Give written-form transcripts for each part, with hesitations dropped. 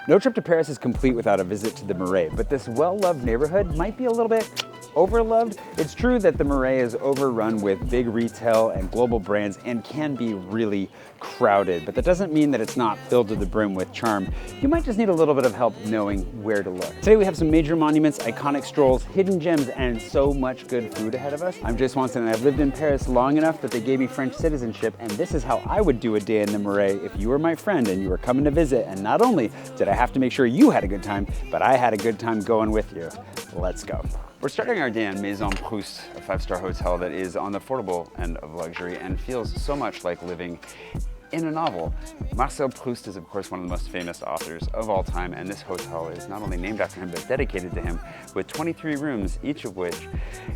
No trip to Paris is complete without a visit to the Marais, but this well-loved neighborhood might be a little bit overloved. It's true that the Marais is overrun with big retail and global brands and can be really crowded, but that doesn't mean that it's not filled to the brim with charm. You might just need a little bit of help knowing where to look. Today we have some major monuments, iconic strolls, hidden gems, and so much good food ahead of us. I'm Jay Swanson and I've lived in Paris long enough that they gave me French citizenship, and this is how I would do a day in the Marais if you were my friend and you were coming to visit. And not only did I have to make sure you had a good time, but I had a good time going with you. Let's go. We're starting our day in Maison Proust, a 5-star hotel that is on the affordable end of luxury and feels so much like living in a novel. Marcel Proust is of course one of the most famous authors of all time, and this hotel is not only named after him but dedicated to him, with 23 rooms, each of which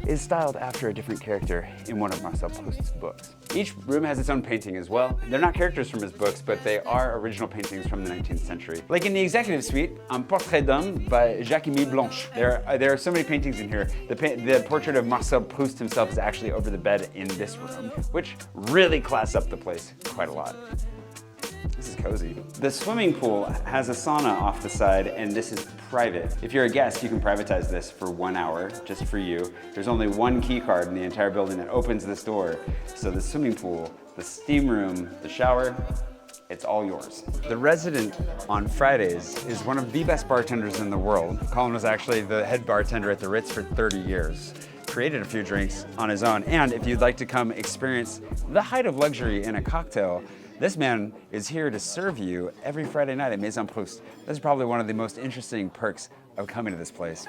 is styled after a different character in one of Marcel Proust's books. Each room has its own painting as well. They're not characters from his books, but they are original paintings from the 19th century. Like in the executive suite, Un Portrait d'Homme by Jacques-Émile Blanche. There are so many paintings in here. The portrait of Marcel Proust himself is actually over the bed in this room, which really class up the place quite a lot. This is cozy. The swimming pool has a sauna off the side, and this is private. If you're a guest, you can privatize this for 1 hour, just for you. There's only one key card in the entire building that opens this door. So the swimming pool, the steam room, the shower, it's all yours. The resident on Fridays is one of the best bartenders in the world. Colin was actually the head bartender at the Ritz for 30 years. Created a few drinks on his own, and if you'd like to come experience the height of luxury in a cocktail, this man is here to serve you every Friday night at Maison Proust. This is probably one of the most interesting perks of coming to this place.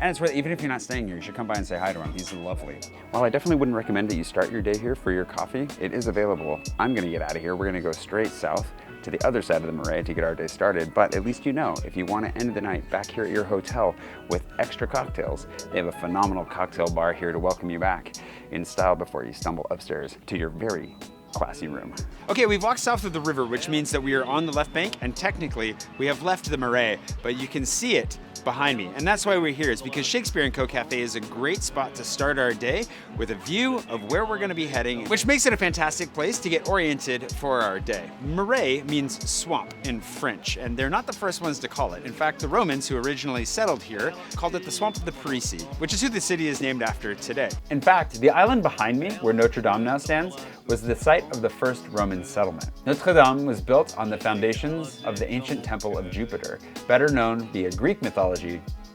And it's worth, even if you're not staying here, you should come by and say hi to him. He's lovely. While I definitely wouldn't recommend that you start your day here for your coffee, it is available. I'm gonna get out of here. We're gonna go straight south to the other side of the Marais to get our day started, but at least you know, if you want to end the night back here at your hotel with extra cocktails, they have a phenomenal cocktail bar here to welcome you back in style before you stumble upstairs to your very classy room. Okay, we've walked south of the river, which means that we are on the left bank, and technically we have left the Marais, but you can see it behind me. And that's why we're here, is because Shakespeare & Co. Cafe is a great spot to start our day with a view of where we're gonna be heading, which makes it a fantastic place to get oriented for our day. Marais means swamp in French, and they're not the first ones to call it. In fact, the Romans who originally settled here called it the swamp of the Parisii, which is who the city is named after today. In fact, the island behind me, where Notre-Dame now stands, was the site of the first Roman settlement. Notre-Dame was built on the foundations of the ancient temple of Jupiter, better known via Greek mythology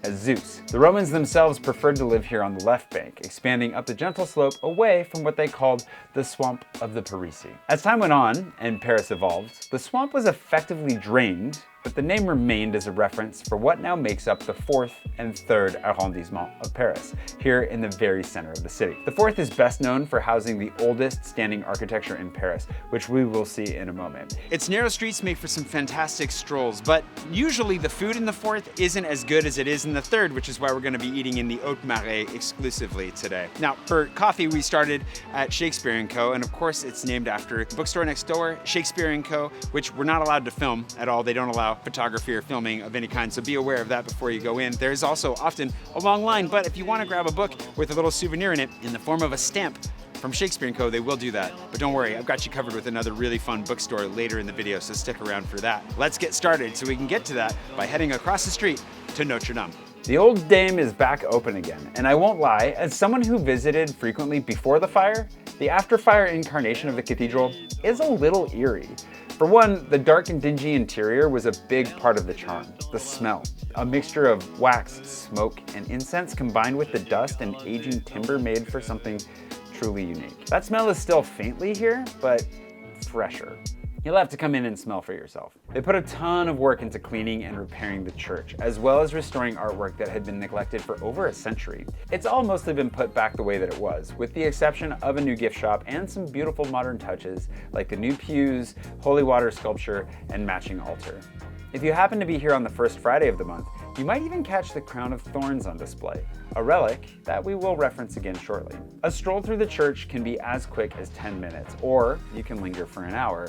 as Zeus. The Romans themselves preferred to live here on the left bank, expanding up the gentle slope away from what they called the swamp of the Parisii. As time went on and Paris evolved, the swamp was effectively drained, but the name remained as a reference for what now makes up the 4th and 3rd arrondissement of Paris, here in the very center of the city. The 4th is best known for housing the oldest standing architecture in Paris, which we will see in a moment. Its narrow streets make for some fantastic strolls, but usually the food in the 4th isn't as good as it is in the 3rd, which is why we're gonna be eating in the Haute Marais exclusively today. Now, for coffee, we started at Shakespeare & Co., and of course it's named after the bookstore next door, Shakespeare & Co., which we're not allowed to film at all. They don't allow photography or filming of any kind, so be aware of that before you go in. There's also often a long line, but if you want to grab a book with a little souvenir in it in the form of a stamp from Shakespeare & Co., they will do that. But don't worry, I've got you covered with another really fun bookstore later in the video, so stick around for that. Let's get started so we can get to that by heading across the street to Notre-Dame. The old dame is back open again, and I won't lie, as someone who visited frequently before the fire, the after-fire incarnation of the cathedral is a little eerie. For one, the dark and dingy interior was a big part of the charm. The smell, a mixture of wax, smoke, and incense combined with the dust and aging timber made for something truly unique. That smell is still faintly here, but fresher. You'll have to come in and smell for yourself. They put a ton of work into cleaning and repairing the church, as well as restoring artwork that had been neglected for over a century. It's all mostly been put back the way that it was, with the exception of a new gift shop and some beautiful modern touches, like the new pews, holy water sculpture, and matching altar. If you happen to be here on the first Friday of the month, you might even catch the crown of thorns on display, a relic that we will reference again shortly. A stroll through the church can be as quick as 10 minutes, or you can linger for an hour.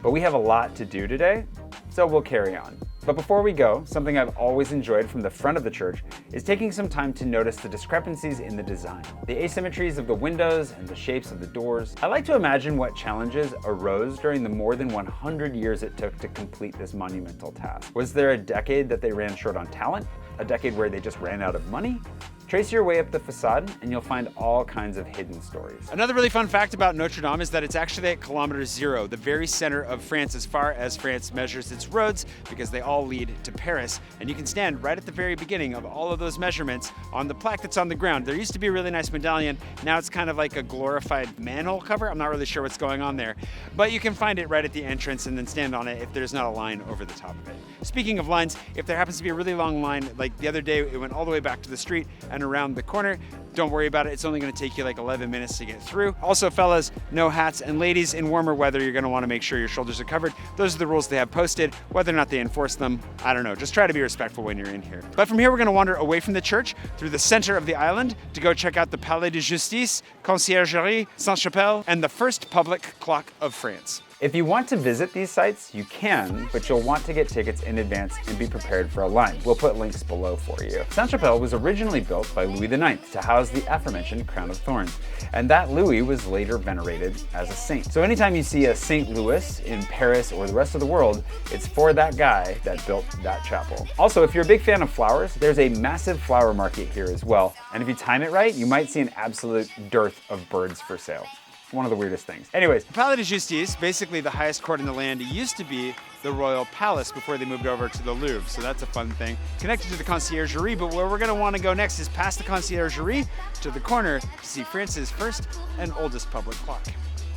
But we have a lot to do today, so we'll carry on. But before we go, something I've always enjoyed from the front of the church is taking some time to notice the discrepancies in the design, the asymmetries of the windows and the shapes of the doors. I like to imagine what challenges arose during the more than 100 years it took to complete this monumental task. Was there a decade that they ran short on talent? A decade where they just ran out of money? Trace your way up the facade and you'll find all kinds of hidden stories. Another really fun fact about Notre-Dame is that it's actually at kilometer 0, the very center of France as far as France measures its roads, because they all lead to Paris. And you can stand right at the very beginning of all of those measurements on the plaque that's on the ground. There used to be a really nice medallion. Now it's kind of like a glorified manhole cover. I'm not really sure what's going on there. But you can find it right at the entrance and then stand on it if there's not a line over the top of it. Speaking of lines, if there happens to be a really long line, like the other day, it went all the way back to the street and around the corner, don't worry about it. It's only going to take you like 11 minutes to get through. Also, fellas, no hats, and ladies, in warmer weather, you're going to want to make sure your shoulders are covered. Those are the rules they have posted. Whether or not they enforce them, I don't know. Just try to be respectful when you're in here. But from here, we're going to wander away from the church through the center of the island to go check out the Palais de Justice, Conciergerie, Sainte-Chapelle, and the first public clock of France. If you want to visit these sites, you can, but you'll want to get tickets in advance and be prepared for a line. We'll put links below for you. Sainte-Chapelle was originally built by Louis IX to house the aforementioned crown of thorns, and that Louis was later venerated as a saint. So anytime you see a St. Louis in Paris or the rest of the world, it's for that guy that built that chapel. Also, if you're a big fan of flowers, there's a massive flower market here as well, and if you time it right, you might see an absolute dearth of birds for sale. One of the weirdest things. Anyways, the Palais de Justice, basically the highest court in the land, used to be the royal palace before they moved over to the Louvre, so that's a fun thing. Connected to the Conciergerie, but where we're going to want to go next is past the Conciergerie to the corner to see France's first and oldest public clock.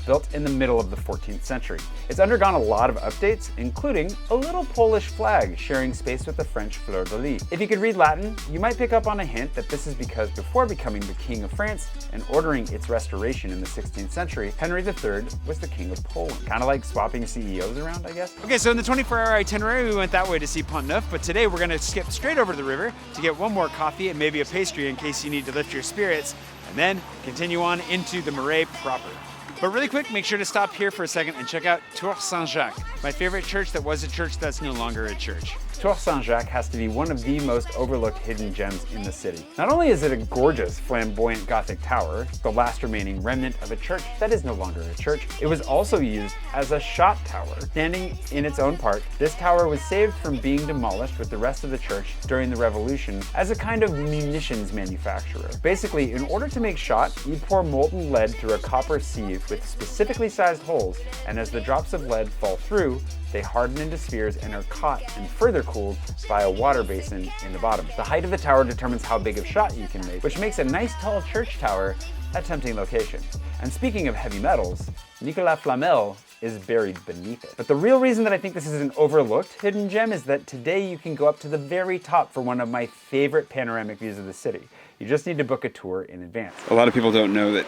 Built in the middle of the 14th century. It's undergone a lot of updates, including a little Polish flag sharing space with the French fleur-de-lis. If you could read Latin, you might pick up on a hint that this is because before becoming the King of France and ordering its restoration in the 16th century, Henry III was the King of Poland. Kind of like swapping CEOs around, I guess. Okay, so in the 24-hour itinerary, we went that way to see Pont Neuf, but today we're gonna skip straight over to the river to get one more coffee and maybe a pastry in case you need to lift your spirits, and then continue on into the Marais proper. But really quick, make sure to stop here for a second and check out Tour Saint-Jacques, my favorite church that was a church that's no longer a church. Tour Saint-Jacques has to be one of the most overlooked hidden gems in the city. Not only is it a gorgeous, flamboyant Gothic tower, the last remaining remnant of a church that is no longer a church, it was also used as a shot tower. Standing in its own park, this tower was saved from being demolished with the rest of the church during the Revolution as a kind of munitions manufacturer. Basically, in order to make shot, you pour molten lead through a copper sieve with specifically sized holes, and as the drops of lead fall through, they harden into spheres and are caught and further cooled by a water basin in the bottom. The height of the tower determines how big of shot you can make, which makes a nice tall church tower a tempting location. And speaking of heavy metals, Nicolas Flamel is buried beneath it. But the real reason that I think this is an overlooked hidden gem is that today you can go up to the very top for one of my favorite panoramic views of the city. You just need to book a tour in advance. A lot of people don't know that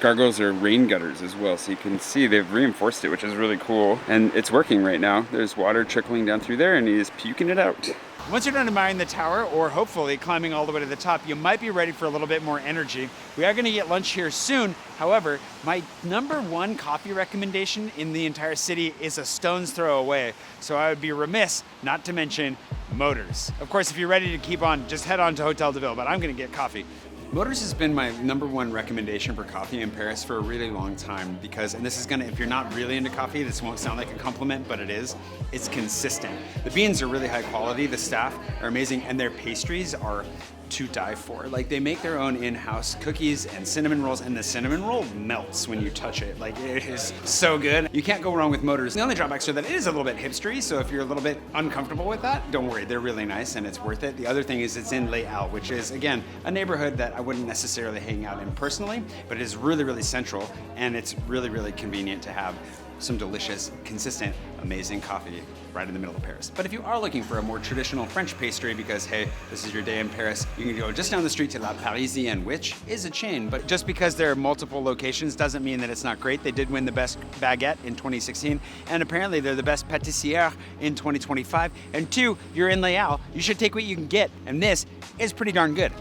gargoyles are rain gutters as well, so you can see they've reinforced it, which is really cool. And it's working right now. There's water trickling down through there and he's puking it out. Once you're done admiring the tower, or hopefully climbing all the way to the top, you might be ready for a little bit more energy. We are going to get lunch here soon. However, my #1 coffee recommendation in the entire city is a stone's throw away. So I would be remiss not to mention Motors. Of course, if you're ready to keep on, just head on to Hôtel de Ville, but I'm going to get coffee. Motors has been my #1 recommendation for coffee in Paris for a really long time because, and this is gonna, if you're not really into coffee, this won't sound like a compliment, but it is, it's consistent. The beans are really high quality, the staff are amazing, and their pastries are to die for. Like, they make their own in-house cookies and cinnamon rolls, and the cinnamon roll melts when you touch it. Like, it is so good. You can't go wrong with Motors. The only drawbacks are that it is a little bit hipstery, so if you're a little bit uncomfortable with that, don't worry, they're really nice and it's worth it. The other thing is it's in Les Halles, which is, again, a neighborhood that I wouldn't necessarily hang out in personally, but it is really, really central, and it's really, really convenient to have some delicious, consistent, amazing coffee right in the middle of Paris. But if you are looking for a more traditional French pastry because, hey, this is your day in Paris, you can go just down the street to La Parisienne, which is a chain, but just because there are multiple locations doesn't mean that it's not great. They did win the best baguette in 2016, and apparently they're the best pâtissière in 2025. And 2, you're in Les Halles, you should take what you can get, and this is pretty darn good.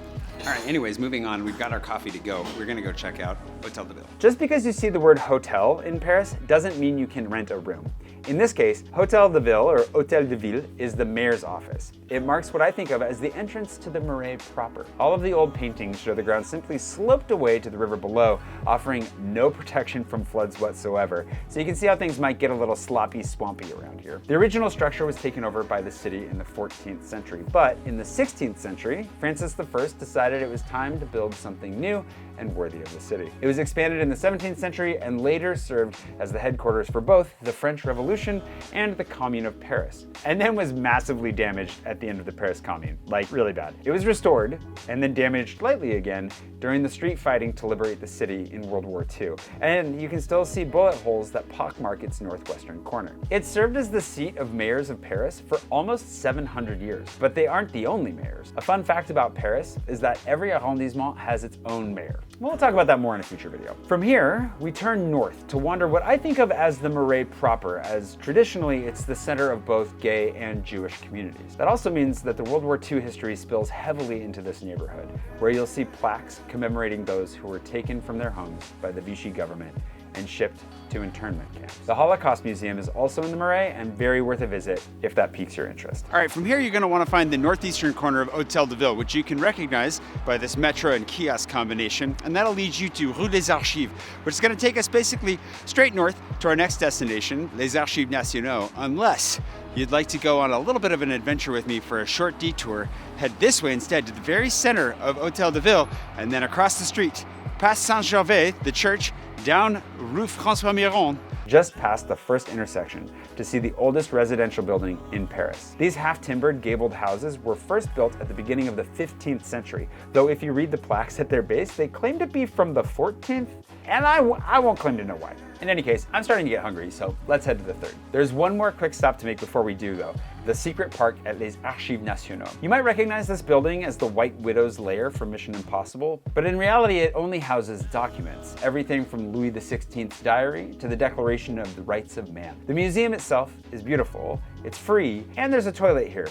All right, anyways, moving on, we've got our coffee to go. We're gonna go check out Hôtel de Ville. Just because you see the word hotel in Paris doesn't mean you can rent a room. In this case, Hôtel de Ville, or Hôtel de Ville, is the mayor's office. It marks what I think of as the entrance to the Marais proper. All of the old paintings show the ground simply sloped away to the river below, offering no protection from floods whatsoever. So you can see how things might get a little sloppy, swampy around here. The original structure was taken over by the city in the 14th century, but in the 16th century, Francis I decided it was time to build something new and worthy of the city. It was expanded in the 17th century and later served as the headquarters for both the French Revolution and the Commune of Paris, and then was massively damaged at the end of the Paris Commune, like really bad. It was restored and then damaged lightly again during the street fighting to liberate the city in World War II, and you can still see bullet holes that pockmark its northwestern corner. It served as the seat of mayors of Paris for almost 700 years, but they aren't the only mayors. A fun fact about Paris is that every arrondissement has its own mayor. We'll talk about that more in a future video. From here, we turn north to wander what I think of as the Marais proper, as traditionally it's the center of both gay and Jewish communities. That also means that the World War II history spills heavily into this neighborhood, where you'll see plaques commemorating those who were taken from their homes by the Vichy government and shipped to internment camps. The Holocaust Museum is also in the Marais and very worth a visit if that piques your interest. All right, from here you're going to want to find the northeastern corner of Hôtel de Ville, which you can recognize by this metro and kiosk combination, and that'll lead you to Rue des Archives, which is going to take us basically straight north to our next destination, Les Archives Nationaux, unless you'd like to go on a little bit of an adventure with me for a short detour. Head this way instead to the very center of Hôtel de Ville, and then across the street, past Saint-Gervais, the church, down Rue François Miron, just past the first intersection to see the oldest residential building in Paris. These half-timbered gabled houses were first built at the beginning of the 15th century, though if you read the plaques at their base, they claim to be from the 14th, and I won't claim to know why. In any case, I'm starting to get hungry, so let's head to the third. There's one more quick stop to make before we do though, the secret park at Les Archives Nationaux. You might recognize this building as the White Widow's lair from Mission Impossible, but in reality it only houses documents, everything from Louis XVI's diary to the Declaration of the Rights of Man. The museum itself is beautiful, it's free, and there's a toilet here.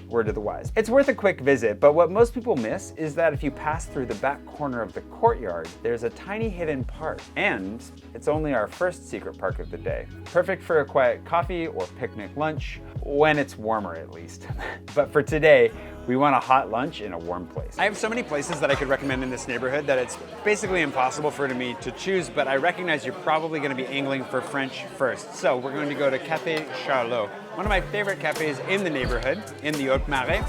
Word to the wise. It's worth a quick visit, but what most people miss is that if you pass through the back corner of the courtyard, there's a tiny hidden park, and it's only our first secret park of the day. Perfect for a quiet coffee or picnic lunch, when it's warmer at least. But for today, we want a hot lunch in a warm place. I have so many places that I could recommend in this neighborhood that it's basically impossible for me to choose, but I recognize you're probably going to be angling for French first. So we're going to go to Café Charlot, one of my favorite cafes in the neighborhood, in the Haute-Marais,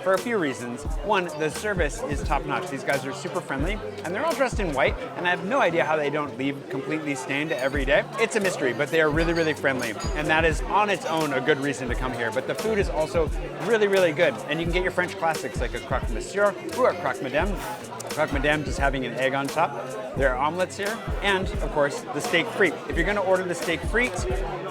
for a few reasons. One, the service is top-notch. These guys are super friendly, and they're all dressed in white, and I have no idea how they don't leave completely stained every day. It's a mystery, but they are really, really friendly, and that is on its own a good reason to come here. But the food is also really, really good, and you can get your French classics like a croque monsieur or a croque madame. Croque madame just having an egg on top. There are omelets here, and of course, the steak frite. If you're gonna order the steak frite,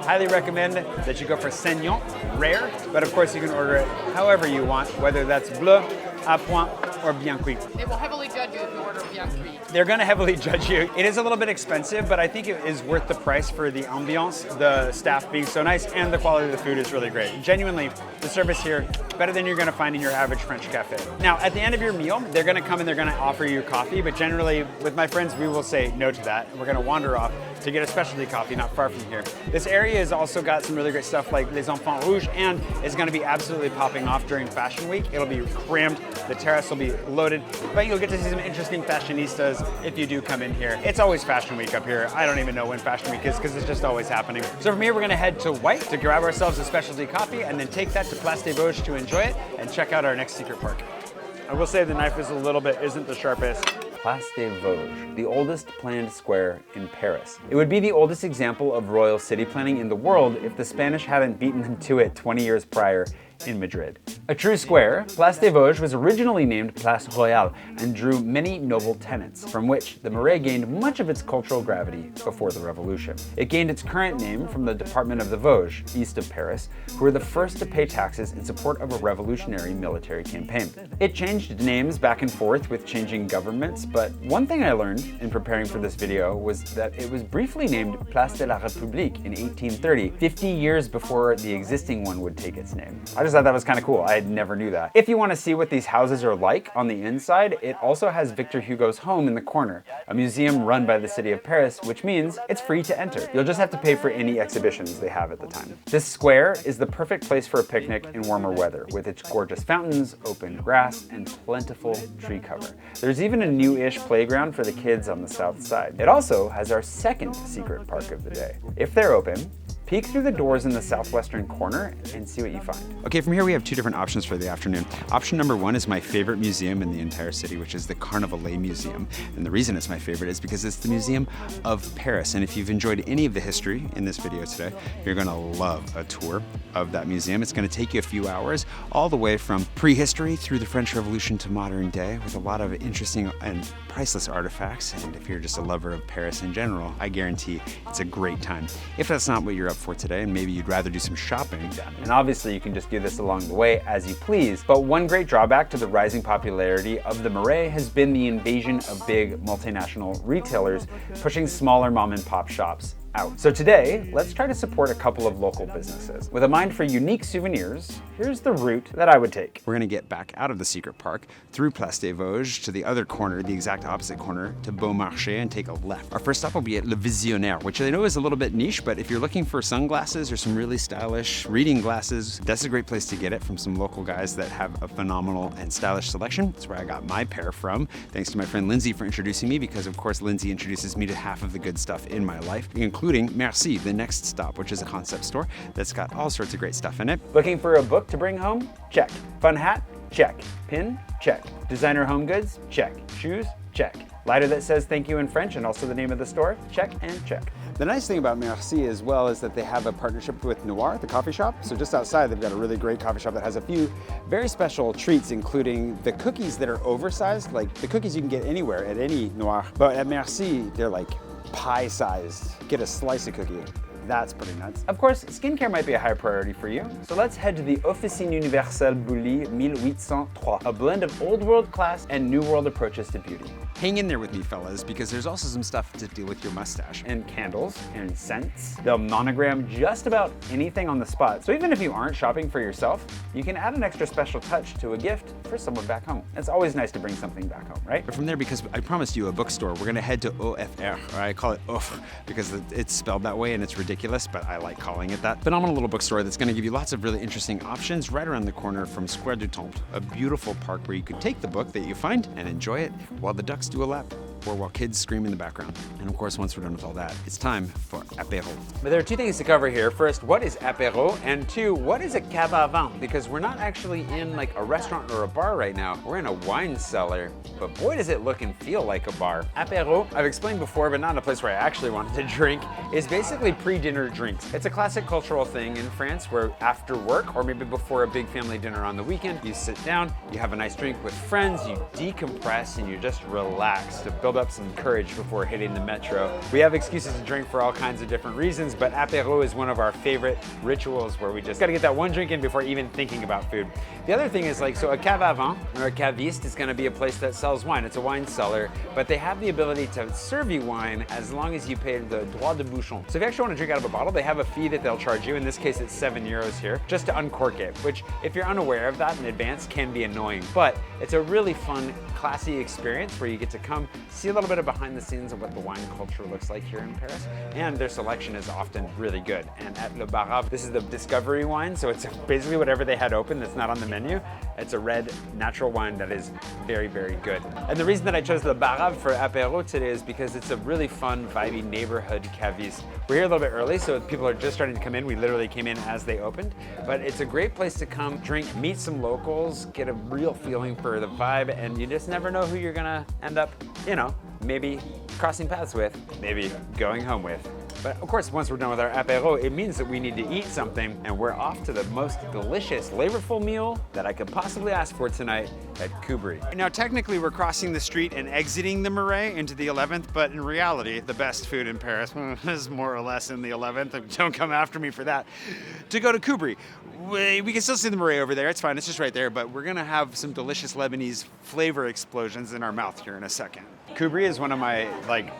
highly recommend that you go for saignant, rare, but of course you can order it however you want, whether that's bleu, à point, or bien cuit. They will heavily judge you if you order bien cuit. They're gonna heavily judge you. It is a little bit expensive, but I think it is worth the price for the ambiance, the staff being so nice, and the quality of the food is really great. Genuinely, the service here, better than you're gonna find in your average French cafe. Now, at the end of your meal, they're gonna come and they're gonna offer you coffee, but generally, with my friends, we will say no to that. We're gonna wander off to get a specialty coffee not far from here. This area has also got some really great stuff like Les Enfants Rouges, and is gonna be absolutely popping off during Fashion Week. It'll be crammed, the terrace will be loaded, but you'll get to see some interesting fashionistas if you do come in here. It's always Fashion Week up here. I don't even know when Fashion Week is because it's just always happening. So from here, we're gonna head to White to grab ourselves a specialty coffee and then take that to Place des Vosges to enjoy it and check out our next secret park. I will say the knife is isn't the sharpest. Place des Vosges, the oldest planned square in Paris. It would be the oldest example of royal city planning in the world if the Spanish hadn't beaten them to it 20 years prior in Madrid. A true square, Place des Vosges was originally named Place Royale and drew many noble tenants, from which the Marais gained much of its cultural gravity before the Revolution. It gained its current name from the department of the Vosges, east of Paris, who were the first to pay taxes in support of a revolutionary military campaign. It changed names back and forth with changing governments, but one thing I learned in preparing for this video was that it was briefly named Place de la République in 1830, 50 years before the existing one would take its name. I just just thought that was kind of cool. I never knew that. If you want to see what these houses are like on the inside, it also has Victor Hugo's home in the corner, a museum run by the city of Paris, which means it's free to enter. You'll just have to pay for any exhibitions they have at the time. This square is the perfect place for a picnic in warmer weather, with its gorgeous fountains, open grass, and plentiful tree cover. There's even a new-ish playground for the kids on the south side. It also has our second secret park of the day. If they're open, peek through the doors in the southwestern corner and see what you find. Okay, from here we have two different options for the afternoon. Option number one is my favorite museum in the entire city, which is the Carnavalet Museum. And the reason it's my favorite is because it's the Museum of Paris. And if you've enjoyed any of the history in this video today, you're gonna love a tour of that museum. It's gonna take you a few hours, all the way from prehistory through the French Revolution to modern day, with a lot of interesting and priceless artifacts. And if you're just a lover of Paris in general, I guarantee it's a great time. If that's not what you're up for today, and maybe you'd rather do some shopping. And obviously you can just do this along the way as you please, but one great drawback to the rising popularity of the Marais has been the invasion of big multinational retailers pushing smaller mom and pop shops out. So today, let's try to support a couple of local businesses. With a mind for unique souvenirs, here's the route that I would take. We're gonna get back out of the secret park, through Place des Vosges, to the other corner, the exact opposite corner, to Beaumarchais, and take a left. Our first stop will be at Le Visionnaire, which I know is a little bit niche, but if you're looking for sunglasses or some really stylish reading glasses, that's a great place to get it from some local guys that have a phenomenal and stylish selection. That's where I got my pair from. Thanks to my friend Lindsay for introducing me, because of course Lindsay introduces me to half of the good stuff in my life, including Marais, the next stop, which is a concept store that's got all sorts of great stuff in it. Looking for a book to bring home? Check. Fun hat? Check. Pin? Check. Designer home goods? Check. Shoes? Check. Lighter that says thank you in French and also the name of the store? Check and check. The nice thing about Marais as well is that they have a partnership with Noir, the coffee shop. So just outside, they've got a really great coffee shop that has a few very special treats, including the cookies that are oversized. Like the cookies you can get anywhere at any Noir, but at Marais, they're like pie-sized. Get a slice of cookie. That's pretty nuts. Of course, skincare might be a high priority for you, so let's head to the Officine Universelle Bully 1803, a blend of old world class and new world approaches to beauty. Hang in there with me, fellas, because there's also some stuff to deal with your mustache. And candles and scents. They'll monogram just about anything on the spot, so even if you aren't shopping for yourself, you can add an extra special touch to a gift for someone back home. It's always nice to bring something back home, right? But from there, because I promised you a bookstore, we're gonna head to OFR, or I call it OFR, because it's spelled that way and it's ridiculous, but I like calling it that. Phenomenal little bookstore that's gonna give you lots of really interesting options right around the corner from Square du Temple, a beautiful park where you could take the book that you find and enjoy it while the ducks do a lap, or while kids scream in the background. And of course, once we're done with all that, it's time for apéro. But there are two things to cover here. First, what is apéro? And two, what is a cave à vin? Because we're not actually in like a restaurant or a bar right now. We're in a wine cellar, but boy does it look and feel like a bar. Apéro, I've explained before, but not in a place where I actually wanted to drink, is basically pre-dinner drinks. It's a classic cultural thing in France where after work, or maybe before a big family dinner on the weekend, you sit down, you have a nice drink with friends, you decompress, and you just relax to build up some courage before hitting the metro. We have excuses to drink for all kinds of different reasons, but apéro is one of our favorite rituals where we just gotta get that one drink in before even thinking about food. The other thing is like, so a cave à vin, or a caviste, is gonna be a place that sells wine. It's a wine cellar, but they have the ability to serve you wine as long as you pay the droit de bouchon. So if you actually wanna drink out of a bottle, they have a fee that they'll charge you. In this case, it's €7 here, just to uncork it, which if you're unaware of that in advance can be annoying, but it's a really fun, classy experience where you get to come see a little bit of behind the scenes of what the wine culture looks like here in Paris, and their selection is often really good. And at Le Barav, this is the discovery wine, so it's basically whatever they had open that's not on the menu. It's a red, natural wine that is very, very good. And the reason that I chose Le Barav for apéro today is because it's a really fun, vibey neighborhood caviste. We're here a little bit early, so people are just starting to come in. We literally came in as they opened, but it's a great place to come, drink, meet some locals, get a real feeling for the vibe, and you just never know who you're gonna end up, you know, maybe crossing paths with, maybe going home with. But of course, once we're done with our apéro, it means that we need to eat something, and we're off to the most delicious, flavorful meal that I could possibly ask for tonight at Kubri. Now, technically, we're crossing the street and exiting the Marais into the 11th, but in reality, the best food in Paris is more or less in the 11th. Don't come after me for that. To go to Kubri. We can still see the Marais over there. It's fine. It's just right there, but we're gonna have some delicious Lebanese flavor explosions in our mouth here in a second. Kubri is one of my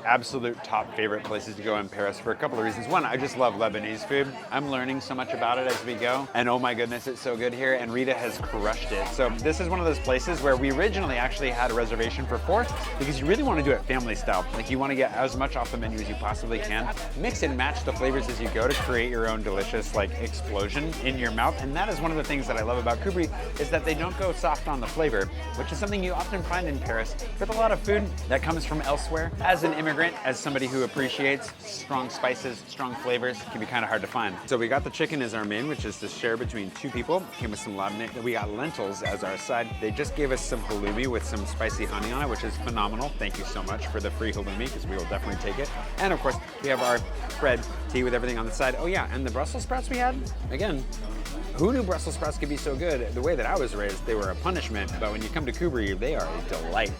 absolute top favorite places to go in Paris for for a couple of reasons. One, I just love Lebanese food. I'm learning so much about it as we go. And oh my goodness, it's so good here. And Rita has crushed it. So this is one of those places where we originally actually had a reservation for 4 because you really want to do it family style. Like you want to get as much off the menu as you possibly can. Mix and match the flavors as you go to create your own delicious like explosion in your mouth. And that is one of the things that I love about Kubri is that they don't go soft on the flavor, which is something you often find in Paris with a lot of food that comes from elsewhere. As an immigrant, as somebody who appreciates strong spices, strong flavors, it can be kind of hard to find. So we got the chicken as our main, which is to share between 2 people. Came with some labneh. We got lentils as our side. They just gave us some halloumi with some spicy honey on it, which is phenomenal. Thank you so much for the free halloumi because we will definitely take it. And of course, we have our bread, tea with everything on the side. Oh yeah, and the Brussels sprouts we had, again, who knew Brussels sprouts could be so good? The way that I was raised, they were a punishment, but when you come to Kubri, they are a delight.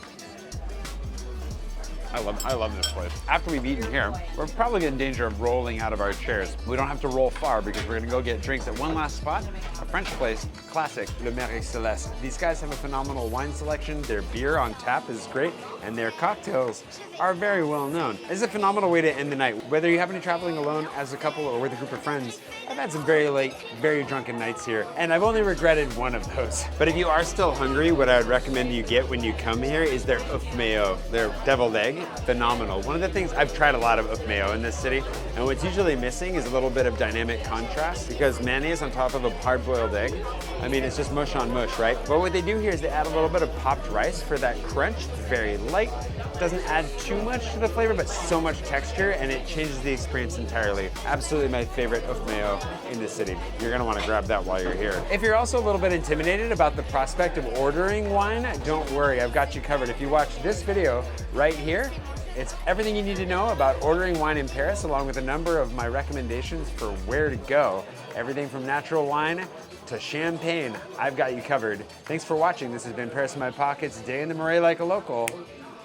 I love this place. After we've eaten here, we're probably in danger of rolling out of our chairs. We don't have to roll far because we're gonna go get drinks at one last spot, a French place, classic, Le Mary Celeste. These guys have a phenomenal wine selection. Their beer on tap is great, and their cocktails are very well known. It's a phenomenal way to end the night. Whether you happen to be traveling alone as a couple or with a group of friends, I've had some very late, very drunken nights here, and I've only regretted one of those. But if you are still hungry, what I would recommend you get when you come here is their œuf mayo, their deviled egg. Phenomenal. One of the things, I've tried a lot of œuf mayo in this city, and what's usually missing is a little bit of dynamic contrast because mayonnaise on top of a hard-boiled egg, I mean, it's just mush on mush, right? But what they do here is they add a little bit of popped rice for that crunch. It's very light, doesn't add too much to the flavor, but so much texture, and it changes the experience entirely. Absolutely my favorite œuf mayo in the city. You're gonna wanna grab that while you're here. If you're also a little bit intimidated about the prospect of ordering wine, don't worry, I've got you covered. If you watch this video right here, it's everything you need to know about ordering wine in Paris, along with a number of my recommendations for where to go. Everything from natural wine to champagne, I've got you covered. Thanks for watching. This has been Paris in My Pockets, Day in the Marais like a local.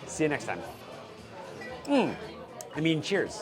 See you next time. Cheers.